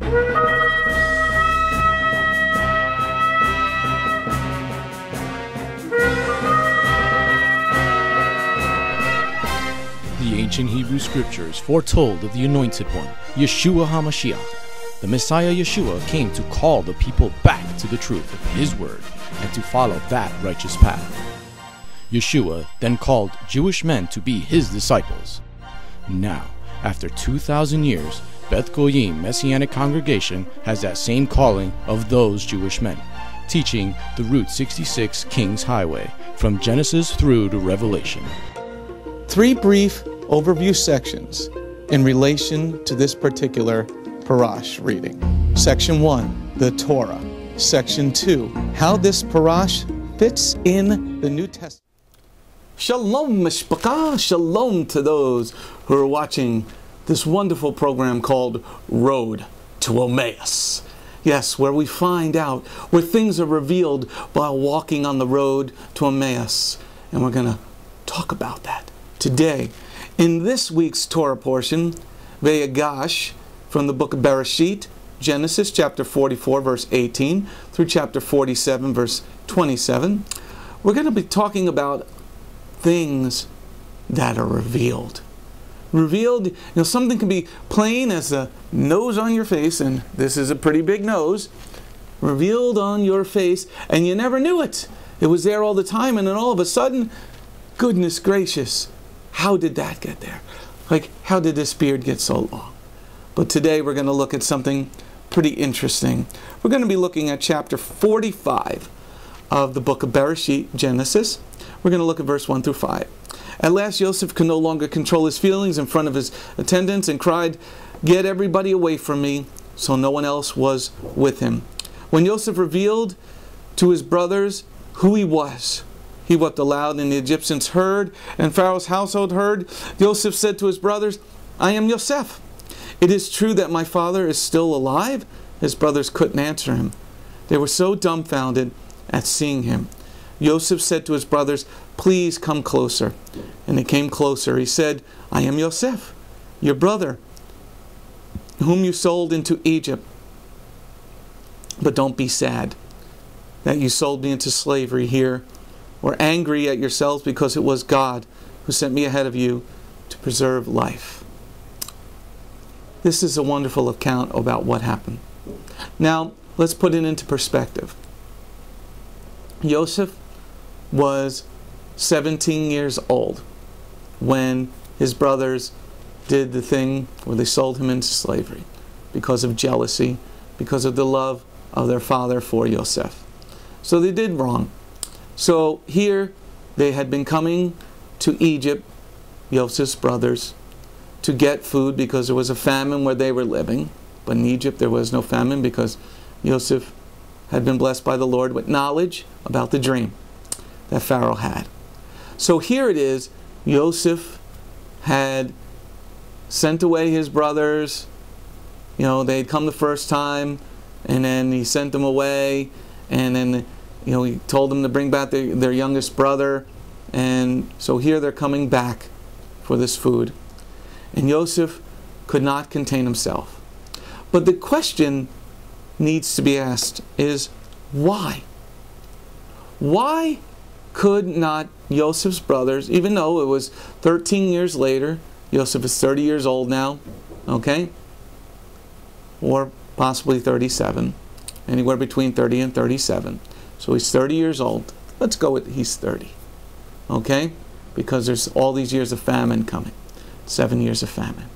The ancient Hebrew scriptures foretold of the Anointed One, Yeshua HaMashiach. The Messiah Yeshua came to call the people back to the truth of His word and to follow that righteous path. Yeshua then called Jewish men to be His disciples. Now, after 2,000 years, Beth Goyim Messianic Congregation has that same calling of those Jewish men, teaching the Route 66 King's Highway from Genesis through to Revelation. 3 brief overview sections in relation to this particular Parash reading. Section 1, the Torah. Section 2, how this Parash fits in the New Testament. Shalom, Mishpachah. Shalom to those who are watching this wonderful program called Road to Emmaus. Yes, where we find out, where things are revealed while walking on the road to Emmaus. And we're going to talk about that today. In this week's Torah portion, Vayigash, from the book of Bereshit, Genesis chapter 44, verse 18, through chapter 47, verse 27, we're going to be talking about things that are revealed. Revealed, something can be plain as a nose on your face, and this is a pretty big nose, revealed on your face, and you never knew it. It was there all the time, and then all of a sudden, goodness gracious, how did that get there? Like, how did this beard get so long? But today we're going to look at something pretty interesting. We're going to be looking at chapter 45 of the book of Bereshit, Genesis. We're going to look at verse 1 through 5. At last Yoseph could no longer control his feelings in front of his attendants and cried, "Get everybody away from me." So no one else was with him. When Yoseph revealed to his brothers who he was, he wept aloud, and the Egyptians heard, and Pharaoh's household heard. Yoseph said to his brothers, "I am Yoseph. It is true that my father is still alive?" His brothers couldn't answer him. They were so dumbfounded at seeing him. Yoseph said to his brothers, "Please come closer." And they came closer. He said, "I am Yoseph, your brother, whom you sold into Egypt. But don't be sad that you sold me into slavery here, or angry at yourselves, because it was God who sent me ahead of you to preserve life." This is a wonderful account about what happened. Now, let's put it into perspective. Yoseph was 17 years old when his brothers did the thing where they sold him into slavery because of jealousy, because of the love of their father for Yosef. So they did wrong. So here they had been coming to Egypt, Yosef's brothers, to get food because there was a famine where they were living. But in Egypt there was no famine because Yosef had been blessed by the Lord with knowledge about the dream that Pharaoh had. So here it is, Yosef had sent away his brothers. They had come the first time, and then he sent them away, and then he told them to bring back their youngest brother. And so here they're coming back for this food. And Yosef could not contain himself. But the question needs to be asked is, why? Why could not Joseph's brothers, even though it was 13 years later, Yosef is 30 years old now, okay? Or possibly 37, anywhere between 30 and 37. So he's 30 years old. Let's go with he's 30, okay? Because there's all these years of famine coming, 7 years of famine.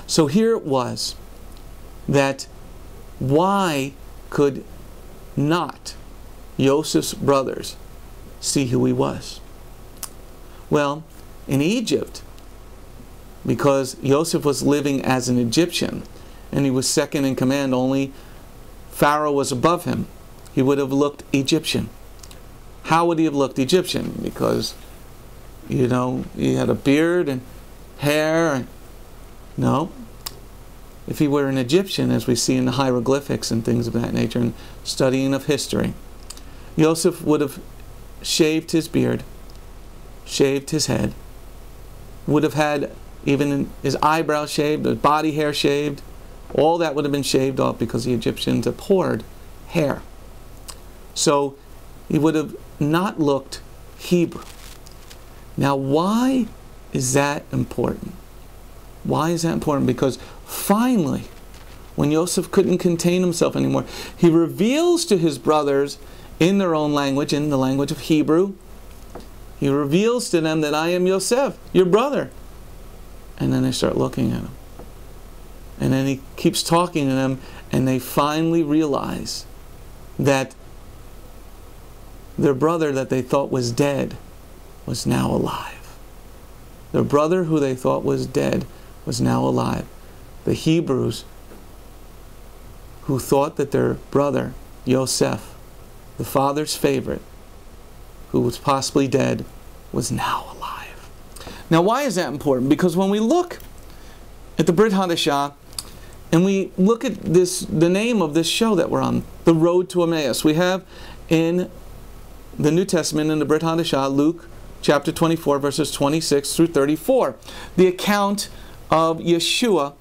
So here it was that why could not Joseph's brothers see who he was? Well, in Egypt, because Yosef was living as an Egyptian and he was second in command, only Pharaoh was above him, he would have looked Egyptian. How would he have looked Egyptian? Because, he had a beard and hair. And, no. If he were an Egyptian, as we see in the hieroglyphics and things of that nature, and studying of history, Yosef would have shaved his beard, shaved his head, would have had even his eyebrows shaved, his body hair shaved, all that would have been shaved off because the Egyptians abhorred hair. So he would have not looked Hebrew. Now, why is that important? Why is that important? Because finally, when Yoseph couldn't contain himself anymore, he reveals to his brothers in their own language, in the language of Hebrew, he reveals to them that I am Yoseph, your brother. And then they start looking at him. And then he keeps talking to them, and they finally realize that their brother that they thought was dead was now alive. Their brother who they thought was dead was now alive. The Hebrews who thought that their brother, Yoseph, the father's favorite, who was possibly dead, was now alive. Now, why is that important? Because when we look at the Brit Hadashah, and we look at this, the name of this show that we're on, The Road to Emmaus, we have in the New Testament, in the Brit Hadashah, Luke chapter 24, verses 26 through 34, the account of Yeshua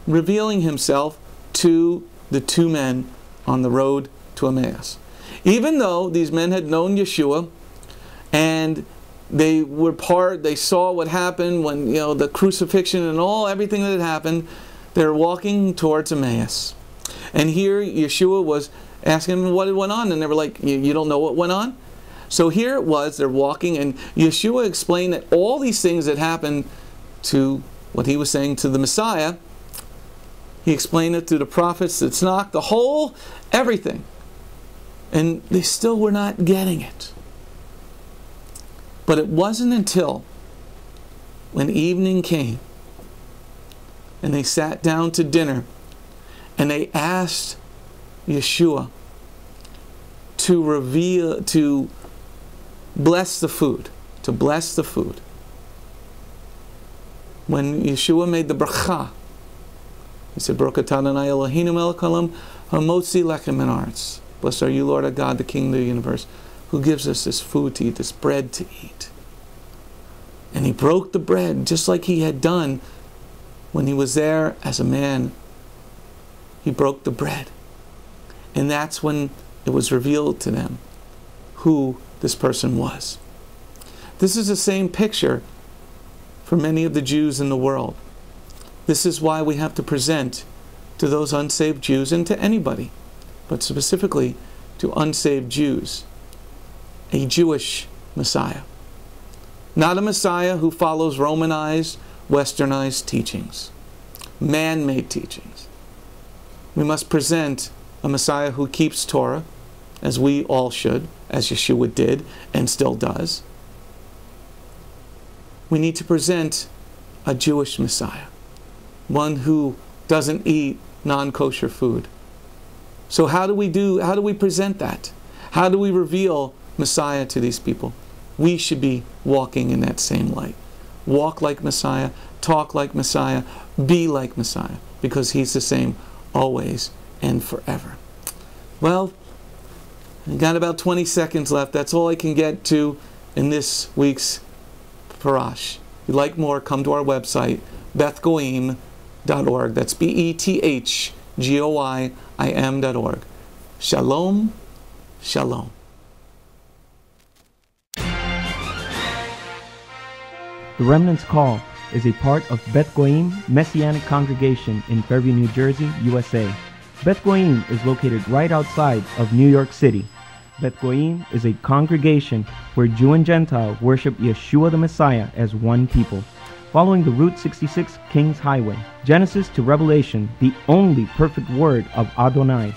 revealing himself to the two men on the road to Emmaus. Even though these men had known Yeshua, and they saw what happened when, the crucifixion and everything that had happened, they're walking towards Emmaus. And here Yeshua was asking them what went on, and they were like, you don't know what went on? So here it was, they're walking, and Yeshua explained that all these things that happened to what he was saying to the Messiah, he explained it to the prophets, the Tanakh, the whole, everything. And they still were not getting it. But it wasn't until when evening came and they sat down to dinner and they asked Yeshua to bless the food, When Yeshua made the bracha, he said, Baruch Adonai Eloheinu melech haolam hamotzi lechem min haaretz. Blessed are you, Lord our God, the King of the universe, who gives us this food to eat, this bread to eat. And he broke the bread just like he had done when he was there as a man. He broke the bread. And that's when it was revealed to them who this person was. This is the same picture for many of the Jews in the world. This is why we have to present to those unsaved Jews and to anybody, but specifically to unsaved Jews, a Jewish Messiah. Not a Messiah who follows Romanized, Westernized teachings, man-made teachings. We must present a Messiah who keeps Torah, as we all should, as Yeshua did and still does. We need to present a Jewish Messiah, one who doesn't eat non-kosher food. So how do we present that? How do we reveal Messiah to these people? We should be walking in that same light. Walk like Messiah, talk like Messiah, be like Messiah, because he's the same always and forever. Well, I got about 20 seconds left. That's all I can get to in this week's Parash. If you'd like more, come to our website, bethgoim.org. That's BETHGOIIM.org. Shalom, shalom. The Remnant's Call is a part of Beth Goim Messianic Congregation in Fairview, New Jersey, USA. Beth Goim is located right outside of New York City. Beth Goim is a congregation where Jew and Gentile worship Yeshua the Messiah as one people, following the Route 66 King's Highway, Genesis to Revelation, the only perfect word of Adonai.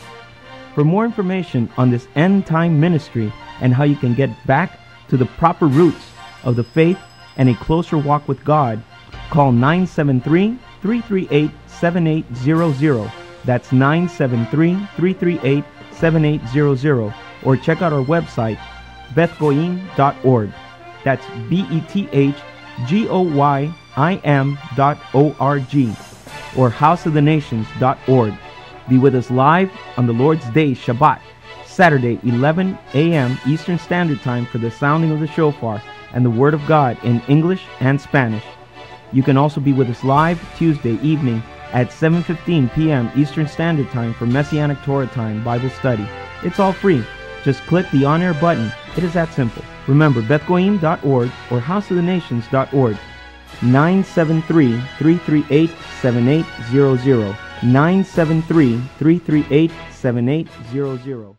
For more information on this end-time ministry and how you can get back to the proper roots of the faith and a closer walk with God, call 973-338-7800. That's 973-338-7800. Or check out our website, bethgoim.org. That's BETHGOYIM.org. Or houseofthenations.org. Be with us live on the Lord's Day, Shabbat, Saturday, 11 a.m. Eastern Standard Time for the sounding of the shofar and the Word of God in English and Spanish. You can also be with us live Tuesday evening at 7:15 p.m. Eastern Standard Time for Messianic Torah Time Bible Study. It's all free. Just click the on-air button. It is that simple. Remember, bethgoim.org or houseofthenations.org. 973-338-7800. 973-338-7800.